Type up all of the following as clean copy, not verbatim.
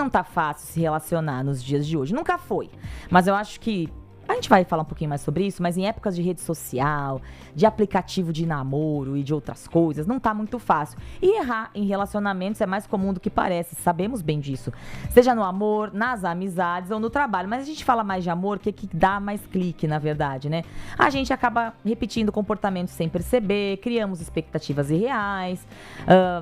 não tá fácil se relacionar nos dias de hoje. Nunca foi. Mas eu acho que a gente vai falar um pouquinho mais sobre isso, mas em épocas de rede social, de aplicativo de namoro e de outras coisas, não tá muito fácil. E errar em relacionamentos é mais comum do que parece, sabemos bem disso. Seja no amor, nas amizades ou no trabalho. Mas a gente fala mais de amor, que dá mais clique, na verdade, né? A gente acaba repetindo comportamentos sem perceber, criamos expectativas irreais,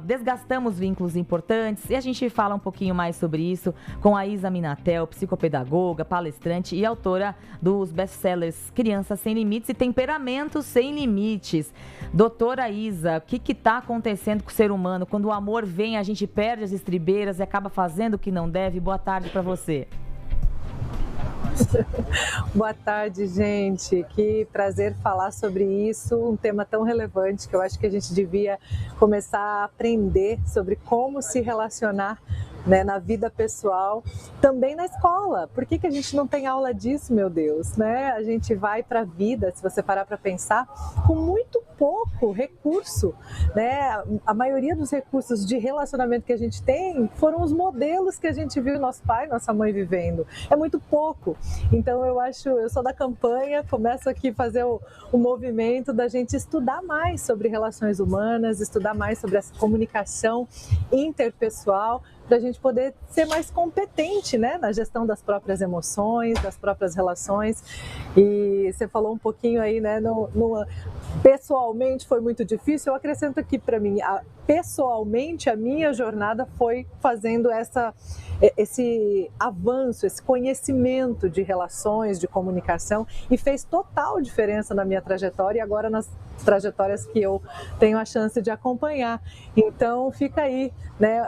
desgastamos vínculos importantes. E a gente fala um pouquinho mais sobre isso com a Isa Minatel, psicopedagoga, palestrante e autora dos best-sellers Crianças Sem Limites e Temperamentos Sem Limites. Doutora Isa, o que está acontecendo com o ser humano? Quando o amor vem, a gente perde as estribeiras e acaba fazendo o que não deve. Boa tarde para você. Boa tarde, gente. Que prazer falar sobre isso, um tema tão relevante que eu acho que a gente devia começar a aprender sobre como se relacionar, né, na vida pessoal, também na escola. Por que a gente não tem aula disso, meu Deus? Né? A gente vai para a vida, se você parar para pensar, com muito pouco recurso. Né? A maioria dos recursos de relacionamento que a gente tem foram os modelos que a gente viu nosso pai, nossa mãe vivendo. É muito pouco. Então eu sou da campanha, começo aqui a fazer o movimento da gente estudar mais sobre relações humanas, estudar mais sobre essa comunicação interpessoal, para a gente poder ser mais competente, né, na gestão das próprias emoções, das próprias relações. E você falou um pouquinho aí, né, pessoalmente foi muito difícil. Eu acrescento aqui para mim, pessoalmente a minha jornada foi fazendo esse avanço, esse conhecimento de relações, de comunicação, e fez total diferença na minha trajetória e agora nas trajetórias que eu tenho a chance de acompanhar. Então fica aí, né,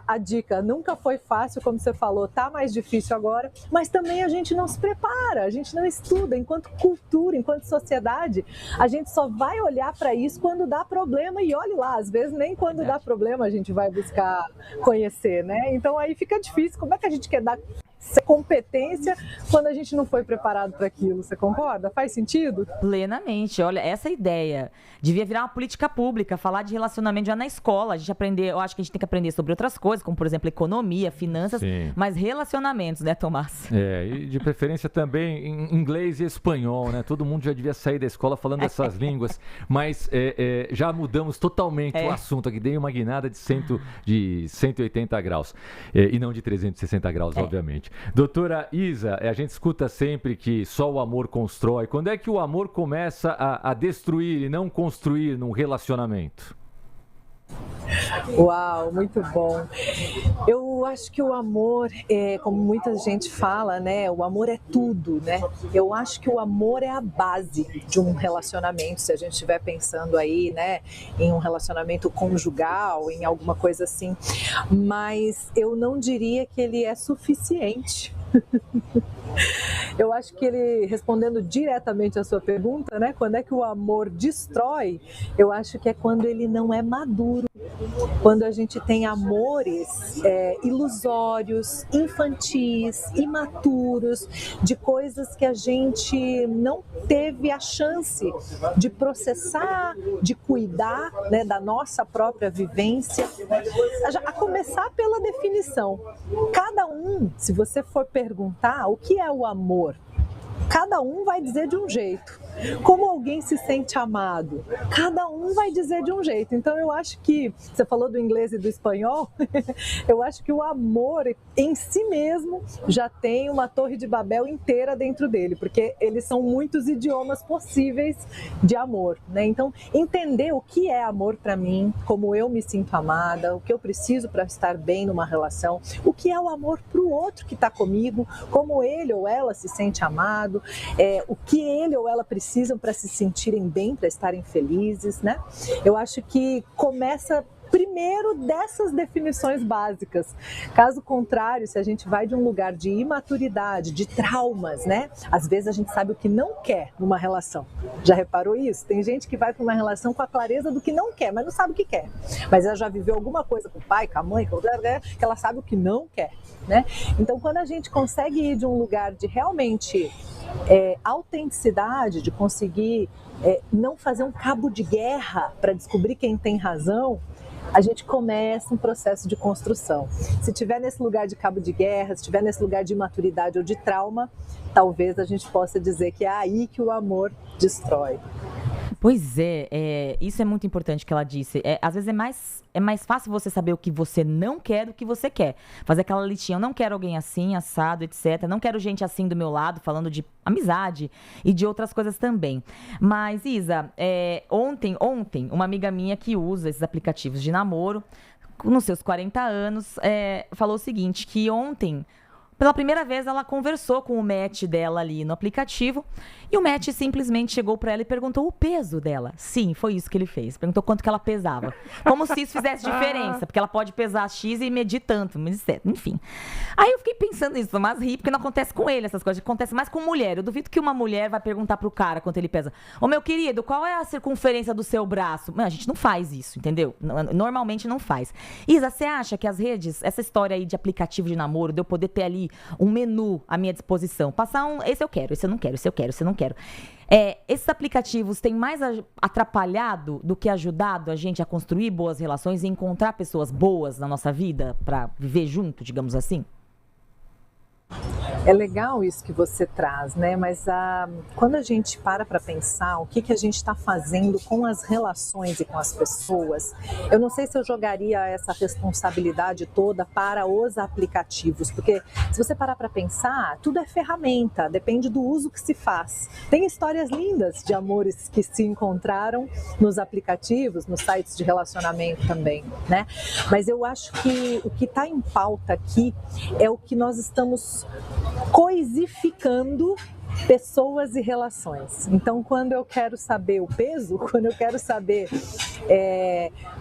a dica. Nunca foi fácil, como você falou, tá mais difícil agora, mas também a gente não se prepara, a gente não estuda. Enquanto cultura, enquanto sociedade, a gente só vai olhar para isso quando dá problema, e olhe lá, às vezes nem quando dá problema a gente vai buscar conhecer, né? Então aí fica difícil. Como é que a gente quer dar competência quando a gente não foi preparado para aquilo? Você concorda? Faz sentido? Plenamente. Olha, essa ideia devia virar uma política pública, falar de relacionamento já na escola. A gente aprender, eu acho que a gente tem que aprender sobre outras coisas, como por exemplo economia, finanças, sim, mas relacionamentos, né, Tomás? E de preferência também em inglês e espanhol, né? Todo mundo já devia sair da escola falando essas línguas, mas já mudamos totalmente o assunto aqui, dei uma guinada de 180 graus, e não de 360 graus, obviamente. Doutora Isa, a gente escuta sempre que só o amor constrói. Quando é que o amor começa a destruir e não construir num relacionamento? Uau, muito bom. Eu acho que o amor, como muita gente fala, né, o amor é tudo, né? Eu acho que o amor é a base de um relacionamento, se a gente estiver pensando aí, né, em um relacionamento conjugal, em alguma coisa assim. Mas eu não diria que ele é suficiente. Eu acho que ele, respondendo diretamente a sua pergunta, né, quando é que o amor destrói, eu acho que é quando ele não é maduro, quando a gente tem amores ilusórios, infantis, imaturos, de coisas que a gente não teve a chance de processar, de cuidar, né, da nossa própria vivência. A começar pela definição. Cada um, se você for perguntar o que é o amor, cada um vai dizer de um jeito. Como alguém se sente amado? Cada um vai dizer de um jeito. Então eu acho que, você falou do inglês e do espanhol, eu acho que o amor em si mesmo já tem uma torre de Babel inteira dentro dele, porque eles são muitos idiomas possíveis de amor, né? Então entender o que é amor para mim, como eu me sinto amada, o que eu preciso para estar bem numa relação, o que é o amor para o outro que está comigo, como ele ou ela se sente amado, o que ele ou ela precisam para se sentirem bem, para estarem felizes, né? Eu acho que começa primeiro dessas definições básicas. Caso contrário, se a gente vai de um lugar de imaturidade, de traumas, né? Às vezes a gente sabe o que não quer numa relação. Já reparou isso? Tem gente que vai para uma relação com a clareza do que não quer, mas não sabe o que quer. Mas ela já viveu alguma coisa com o pai, com a mãe, que ela sabe o que não quer, né? Então, quando a gente consegue ir de um lugar de realmente autenticidade, de conseguir não fazer um cabo de guerra para descobrir quem tem razão, a gente começa um processo de construção. Se estiver nesse lugar de cabo de guerra, se estiver nesse lugar de imaturidade ou de trauma, talvez a gente possa dizer que é aí que o amor destrói. Pois é, isso é muito importante que ela disse. Às vezes é mais fácil você saber o que você não quer do que você quer. Fazer aquela listinha, eu não quero alguém assim, assado, etc. Não quero gente assim do meu lado, falando de amizade e de outras coisas também. Mas, Isa, ontem, uma amiga minha que usa esses aplicativos de namoro, nos seus 40 anos, falou o seguinte, que ontem, pela primeira vez, ela conversou com o match dela ali no aplicativo e o match simplesmente chegou pra ela e perguntou o peso dela. Sim, foi isso que ele fez. Perguntou quanto que ela pesava. Como se isso fizesse diferença, porque ela pode pesar X e medir tanto, enfim. Aí eu fiquei pensando nisso, mas ri, porque não acontece com ele essas coisas, acontece mais com mulher. Eu duvido que uma mulher vai perguntar pro cara quanto ele pesa. Ô, meu querido, qual é a circunferência do seu braço? Não, a gente não faz isso, entendeu? Normalmente não faz. Isa, você acha que as redes, essa história aí de aplicativo de namoro, de eu poder ter ali um menu à minha disposição, passar esse eu quero, esse eu não quero, esse eu quero, esse eu não quero. Esses aplicativos têm mais atrapalhado do que ajudado a gente a construir boas relações e encontrar pessoas boas na nossa vida para viver junto, digamos assim? É legal isso que você traz, né? Mas quando a gente para pensar o que a gente está fazendo com as relações e com as pessoas, eu não sei se eu jogaria essa responsabilidade toda para os aplicativos, porque se você parar para pensar, tudo é ferramenta, depende do uso que se faz. Tem histórias lindas de amores que se encontraram nos aplicativos, nos sites de relacionamento também, né? Mas eu acho que o que está em pauta aqui é o que nós estamos coisificando pessoas e relações. Então, quando eu quero saber o peso, quando eu quero saber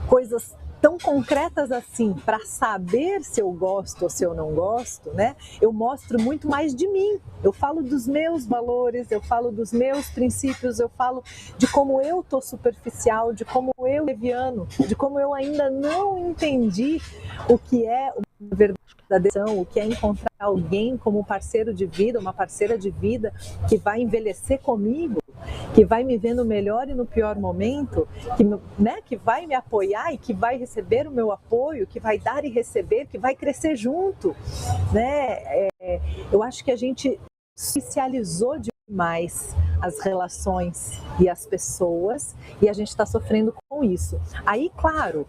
coisas tão concretas assim, para saber se eu gosto ou se eu não gosto, né? Eu mostro muito mais de mim. Eu falo dos meus valores, eu falo dos meus princípios, eu falo de como eu tô superficial, de como eu leviano, de como eu ainda não entendi o que é uma verdadeira, o que é encontrar alguém como parceiro de vida, uma parceira de vida que vai envelhecer comigo, que vai me ver no melhor e no pior momento, que vai me apoiar e que vai receber o meu apoio, que vai dar e receber, que vai crescer junto, né? Eu acho que a gente especializou demais as relações e as pessoas e a gente está sofrendo com isso. Aí, claro,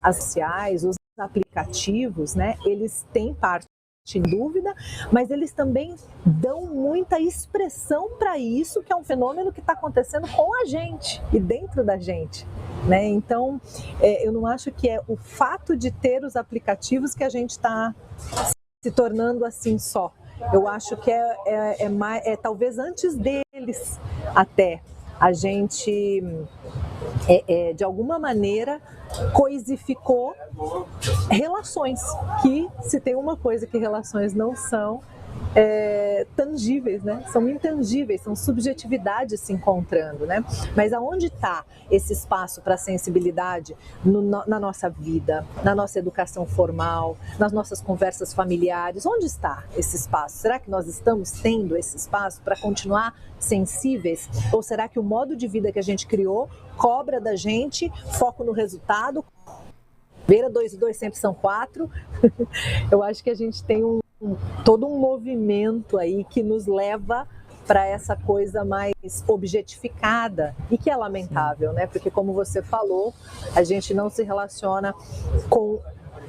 as sociais, os aplicativos, né? Eles têm parte em dúvida, mas eles também dão muita expressão para isso, que é um fenômeno que está acontecendo com a gente e dentro da gente, né? Então, eu não acho que é o fato de ter os aplicativos que a gente está se tornando assim só. Eu acho que talvez antes deles até a gente de alguma maneira coisificou relações, que se tem uma coisa que relações não são tangíveis, né? São intangíveis, são subjetividades se encontrando, né? Mas aonde está esse espaço para sensibilidade na nossa vida, na nossa educação formal, nas nossas conversas familiares? Onde está esse espaço? Será que nós estamos tendo esse espaço para continuar sensíveis? Ou será que o modo de vida que a gente criou cobra da gente foco no resultado? Beira 2 e 2 sempre são 4. Eu acho que a gente tem todo um movimento aí que nos leva para essa coisa mais objetificada e que é lamentável, né? Porque, como você falou, a gente não se relaciona com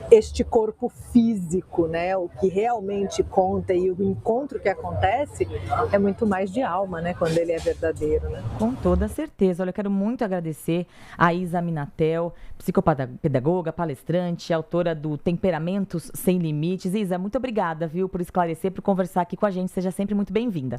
este corpo físico, né? O que realmente conta e o encontro que acontece é muito mais de alma, né? Quando ele é verdadeiro, né? Com toda certeza. Olha, eu quero muito agradecer a Isa Minatel, psicopedagoga, palestrante, autora do Temperamentos Sem Limites. Isa, muito obrigada, viu, por esclarecer, por conversar aqui com a gente. Seja sempre muito bem-vinda.